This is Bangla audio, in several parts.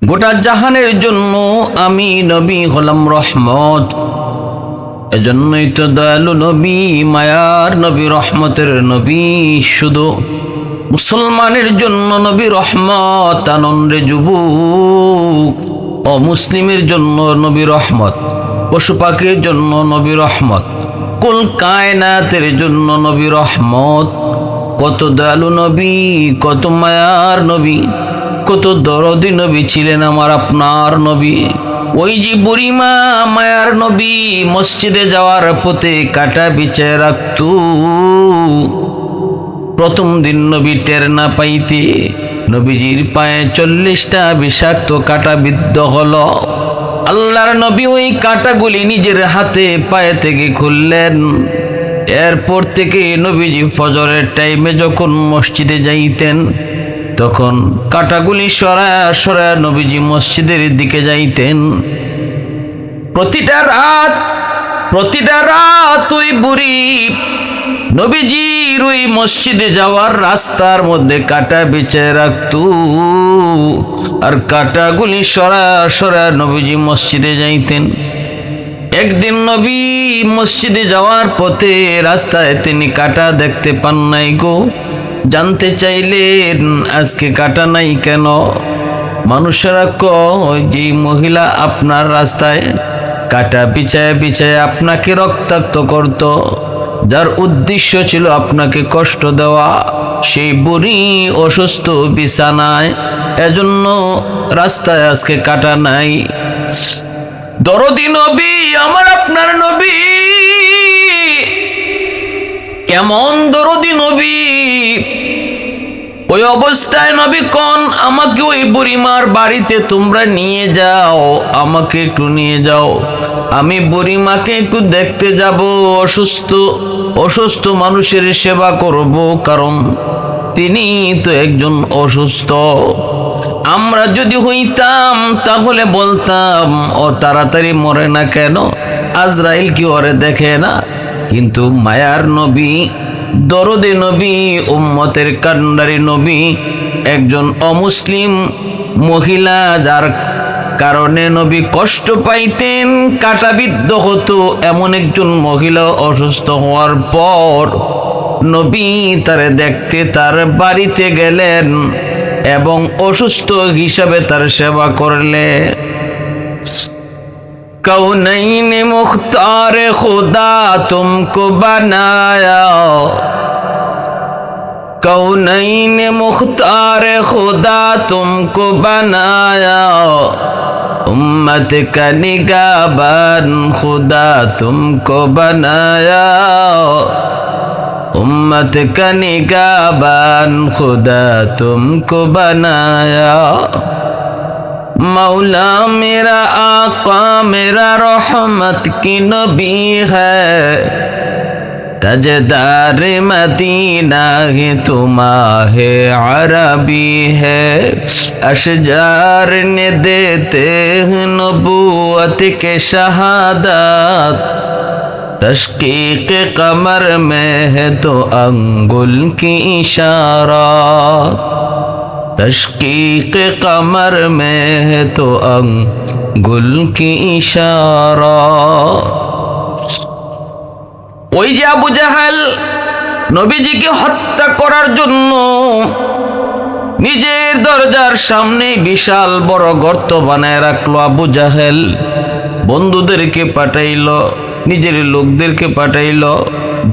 গোটা জাহানের জন্য আমি নবী হলাম রহমত। এজন্যই তো দয়ালু নবী, মায়ার নবী, রহমতের নবী। শুধু মুসলমানের জন্য নবী রহমত, আনন্দে যুবক। অমুসলিমের জন্য নবী রহমত, পশু পাখির জন্য নবী রহমত, কুল কায়নাতের জন্য নবী রহমত। কত দয়ালু নবী, কত মায়ার নবী, কত দরদি নবী ছিলেন আমার আপনার নবী। ওই যে বুড়িমা মায়ার নবী মসজিদে যাওয়ার পথে কাটা বিছায় রাখত। প্রথম দিন নবী টের না পাইতে নবীজির পায়ে 40টা বিষাক্ত কাটা বিদ্ধ হলো। আল্লাহর নবী ওই কাটাগুলি নিজের হাতে পায়ে থেকে খুললেন। এরপর থেকে নবীজি ফজরের টাইমে যখন মসজিদে যাইতেন তখন কাটাগুলি সরায়া সরায়া নবীজি মসজিদের দিকে যাইতেন। প্রতিটা রাত ওই বুড়ি নবীজির ওই মসজিদে যাওয়ার রাস্তার মধ্যে কাটা বিছায় রাখত, আর কাটাগুলি সরায়া সরায়া নবীজি মসজিদে যাইতেন। একদিন নবী মসজিদে যাওয়ার পথে রাস্তায় তিনি কাটা দেখতে পান নাই গো। জানতে চাইলেন আজকে কাটা নাই কেন? মানুষেরা কয় যে মহিলা আপনার রাস্তায় কাটা বিছায় বিছায় আপনাকে রক্তাক্ত করত, যার উদ্দেশ্য ছিল আপনাকে কষ্ট দেওয়া, সেই বুড়ি অসুস্থ বিছানায়, এজন্য রাস্তায় আজকে কাটা নাই। দরদি নবী, আমার আপনার নবী কেমন দরদি নবী! ওই অবস্থায় নবী কোন আমাকে ওই বুড়িমার বাড়িতে তোমরা নিয়ে যাও, আমাকে একটু নিয়ে যাও, আমি বুড়িমাকে একটু দেখতে যাব। অসুস্থ মানুষের সেবা করব, কারণ তিনি তো একজন অসুস্থ। আমরা যদি হইতাম তাহলে বলতাম ও তাড়াতাড়ি মরে না কেন, আজরাইল কি ওরে দেখে না? কিন্তু মায়ার নবী, দরদে নবী, উম্মতের কান্ডারি নবী, একজন অমুসলিম মহিলা যার কারণে নবী কষ্ট পাইতেন, কাটাবিদ্ধ হতো, এমন একজন মহিলা অসুস্থ হওয়ার পর নবী তারে দেখতে তার বাড়িতে গেলেন এবং অসুস্থ হিসাবে তার সেবা করলে। कौनैन मुख्तार खुदा तुमको बनाया, कौनैन मुख्तार खुदा तुमको बनाया, उम्मत का निगाहबान खुदा तुमको बनाया, उम्मत का निगाहबान खुदा तुमको बनाया। मौला मेरा आका मेरा रहमत की नबी है, तजदार मदीना है तुम्हारे अरबी है, अशजार ने देते हैं नबूवत के शहादत, तशकीक कमर में है तो अंगुल की इशारत, तशकीक कमर में है तो अंगुल की इशारा। ওই যে আবু জাহেল নবীজিকে হত্যা করার জন্য নিজের দরজার সামনে বিশাল বড় গর্ত বানায় রাখলো। আবু জাহেল বন্ধুদেরকে পাঠাইলো, নিজের লোকদেরকে পাঠাইলো,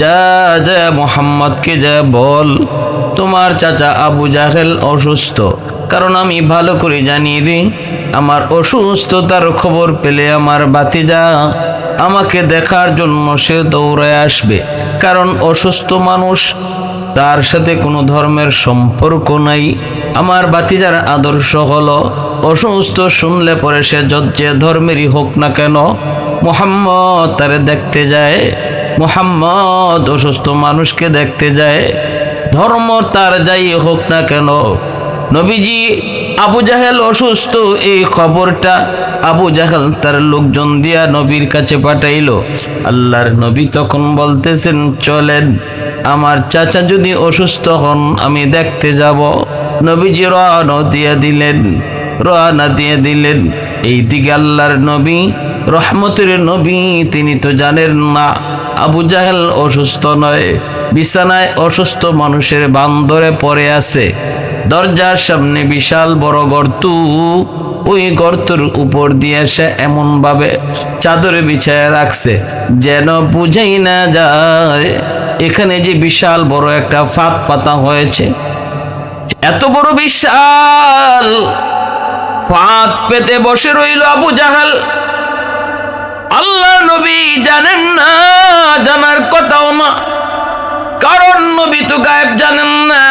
যা যা মুহাম্মদকে যা বল তোমার চাচা আবু জাহেল অসুস্থ। কারণ আমি ভালো করে জানি রে, আমার অসুস্থতার খবর পেলে আমার ভাতিজা আমাকে দেখার জন্য সে দৌড়ায় আসবে। কারণ অসুস্থ মানুষ, তার সাথে কোনো ধর্মের সম্পর্ক নাই। আমার ভাতিজার আদর্শ হলো অসুস্থ শুনলে পরে সে যে ধর্মেরই হোক না কেন, মুহাম্মদ তারে দেখতে যায়, মুহাম্মদ অসুস্থ মানুষকে দেখতে যায়, ধর্ম তার যাই হোক না কেন। নবীজি আবু জাহেল অসুস্থ এই খবরটা আবু জাহেল তার লোকজন দিয়া নবীর কাছে পাঠাইলো। আল্লাহর নবী তখন বলতেছেন চলেন, আমার চাচা যদি অসুস্থ হন আমি দেখতে যাব। নবীজি রওনা দিয়ে দিলেন। রওনা দিয়ে দিলেন। এইদিকে আল্লাহর নবী, রহমতের নবী, তিনি তো জানেন না আবু জাহেল অসুস্থ নয়, বিছানায় অসুস্থ মানুষের বান্দরে পড়ে আছে। দরজার সামনে বিশাল বড় গর্ত, ওই গর্তের উপর দিয়ে সে এমন ভাবে চাদরে বিছায় রাখছে যেন বুঝাই না যায় এখানে যে বিশাল বড় একটা ফাঁদ পাতা হয়েছে। এত বড় বিশাল ফাঁদ পেতে বসে রইল আবু জাহেল। আল্লাহ নবী জানেন না, জানার কথাও না, কারণ নবী তো গায়েব জানেন না।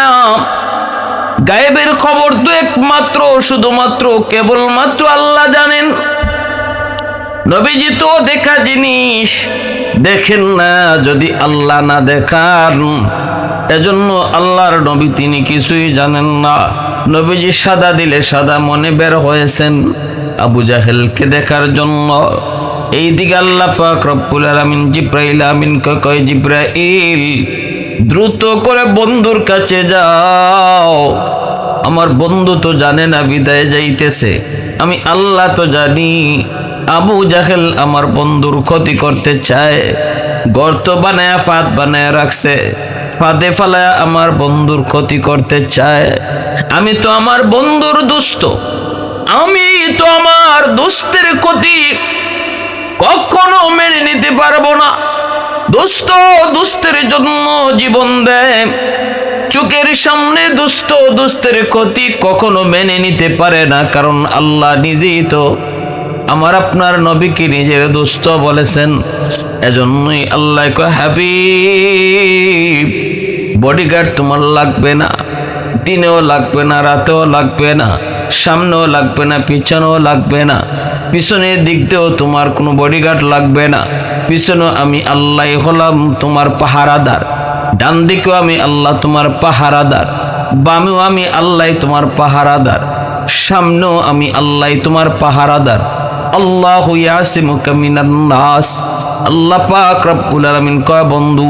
গায়েবের খবর তো একমাত্র শুধুমাত্র কেবলমাত্র আল্লাহ জানেন। নবীজি তো দেখা জিনিস দেখেন না যদি আল্লাহ না দেখান। এজন্য আল্লাহর নবী তিনি কিছুই জানেন না। নবীজি সাদা দিলে সাদা মনে বের হয়েছেন আবু জাহেলকে দেখার জন্য। এইদিকে আল্লাহ পাক রব্বুল আলামিন জিব্রাইল আমিনকে কয়, জিব্রাইল দ্রুত করে বন্ধুর কাছে যাও, আমার বন্ধু তো জানে না বিদায় যাইতেছে, আমি আল্লাহ তো জানি আবু জাহেল আমার বন্ধুর ক্ষতি করতে চায়, গর্ত বানায় ফাঁদ বানায় রাখছে, ফাঁদে ফালায় আমার বন্ধুর ক্ষতি করতে চায়। আমি তো আমার বন্ধুর দুষ্ট, আমি তো আমার দুষ্টের ক্ষতি কখনো মেনে নিতে পারবো না। দুষ্ট দুষ্টের জন্য জীবন দেয়, চোখের সামনে দুষ্ট দুষ্টের ক্ষতি কখনো মেনে নিতে পারে না, কারণ আল্লাহ নিজেই তো আমার আপনার নবীকে নিজের দুষ্ট বলেছেন। এজন্যই আল্লাহ কয়, হাবিব বডিগার্ড তোমার লাগবে না, দিনেও লাগবে না, রাতেও লাগবে না, সামনেও লাগবে না, পিছনেও লাগবে না, পিছনের দিক দিয়েও তোমার কোনো বডিগার্ড লাগবে না। পিছনেও আমি আল্লাহ হলাম তোমার পাহারাদার, ডান দিকেও আমি আল্লাহ তোমার পাহারাদার, বামেও আমি আল্লাহ তোমার পাহারাদার, সামনেও আমি আল্লাহ তোমার পাহারাদার। আল্লাহু ইয়াসিমুকা মিনান নাস। আল্লাহ পাক রব্বুল আলামিন কয়, বন্ধু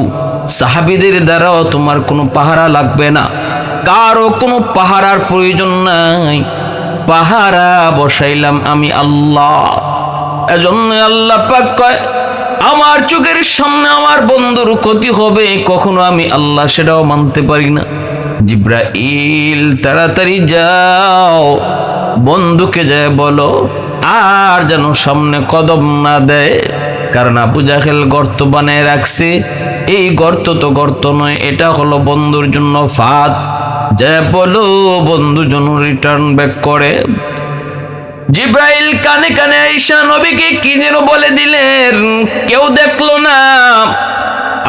সাহাবীদের দ্বারাও তোমার কোনো পাহারা লাগবে না, কারো কোনো পাহারার প্রয়োজন নাই, পাহারা বসাইলাম আমি আল্লাহ। এজন্য আল্লাহ পাক কয়, আমার চোখের সামনে আমার বন্ধুর ক্ষতি হবে কখনো আমি আল্লাহ সেটাও মানতে পারি না। জিব্রাইল তাড়াতাড়ি যাও, বন্ধুকে যায় বলো আর যেন সামনে কদম না দেয়, কারণ আবু জাহেল গর্ত বানিয়ে রাখছে। এই গর্ত তো গর্ত নয়, এটা হলো বন্ধুর জন্য ফাঁদ। যায় বলো বন্ধু যেন রিটার্ন ব্যাক করে। জিব্রাইল কানে কানে আয়েশা নবীকে কি যেন বলে দিলেন, কেউ দেখলো না।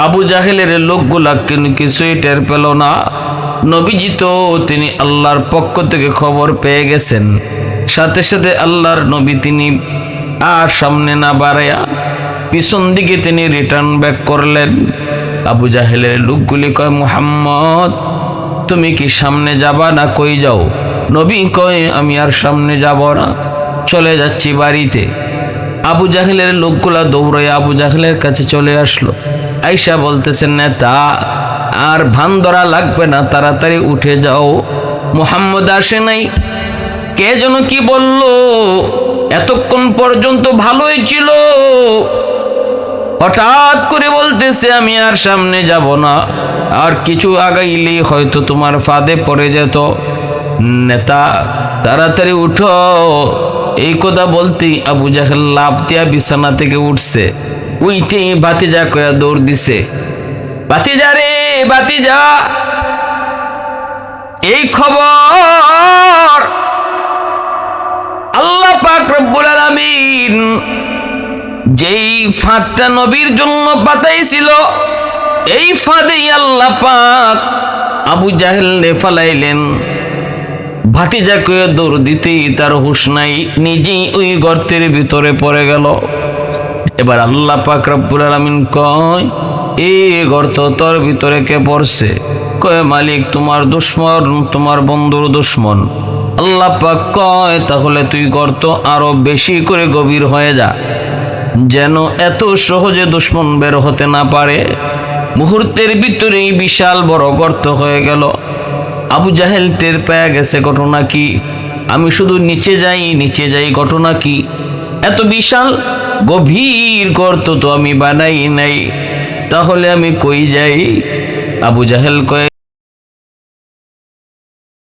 আবু জাহেলের লোকগুলা কিছুই টের পেল না। নবীজি তো তিনি আল্লাহর পক্ষ থেকে খবর পেয়ে গেছেন। সাথে সাথে আল্লাহর নবী তিনি আর সামনে না বাড়াইয়া পিছন দিকে তিনি রিটার্ন ব্যাক করলেন। আবু জাহেলের লোকগুলি কয়, মুহাম্মদ তুমি কি সামনে যাবা না কই যাও? নবী কয়, আমি আর সামনে যাব না, চলে যাচ্ছি বাড়িতে। আবু জাহেলের লোকগুলা দৌড়াইয়া আবু জাহেলের কাছে চলে আসলো। আয়েশা বলতেছেন, নেতা আর ভান ধরা লাগবে না, তাড়াতাড়ি উঠে যাও, মুহাম্মদ আসে নাই। কে যেন কি বলল, এতক্ষণ পর্যন্ত ভালোই ছিল, হঠাৎ করে বলতেছে আমি আর সামনে যাব না, আর কিছু আগাইলেই হয়তো তোমার ফাঁদে পড়ে যেত। নেতা তাড়াতাড়ি উঠো। এই কথা বলতেই আবু জাহেল লাফ দিয়া বিছানা থেকে উঠছে, উইঠেই ভাতিজা কয়া দৌড় দিছে, ভাতিজা রে ভাতিজা, এই খবর আল্লাহ পাক রব্বুল আলামিন যেই ফাঁদটা নবীর জন্য পাতাইছিল, এই ফাঁদেই আল্লাহ পাক আবু জাহেলকে ফালাইলেন। ভাতিজা কয়ে দৌড় দিতেই তার হুঁশ নাই, নিজেই ওই গর্তের ভিতরে পড়ে গেল। এবার আল্লাহ পাক রব্বুল আলামিন কয়, এই গর্ত তোর ভিতরে কে পড়ছে? কয়, মালিক তোমার দুশ্মন, তোমার বন্ধুর দুশ্মন। আল্লাহ পাক কয়, তাহলে তুই গর্ত আরো বেশি করে গভীর হয়ে যা, যেন এত সহজে দুশ্মন বের হতে না পারে। মুহূর্তের ভিতরেই বিশাল বড় গর্ত হয়ে গেল। আবু জাহেল টের পেয়ে গেছে ঘটনা কি। আমি শুধু নিচে যাই, ঘটনা কি? এত বিশাল গভীর গর্ত তো আমি বানাই নাই, তাহলে আমি কই যাই? আবু জাহেল কয়,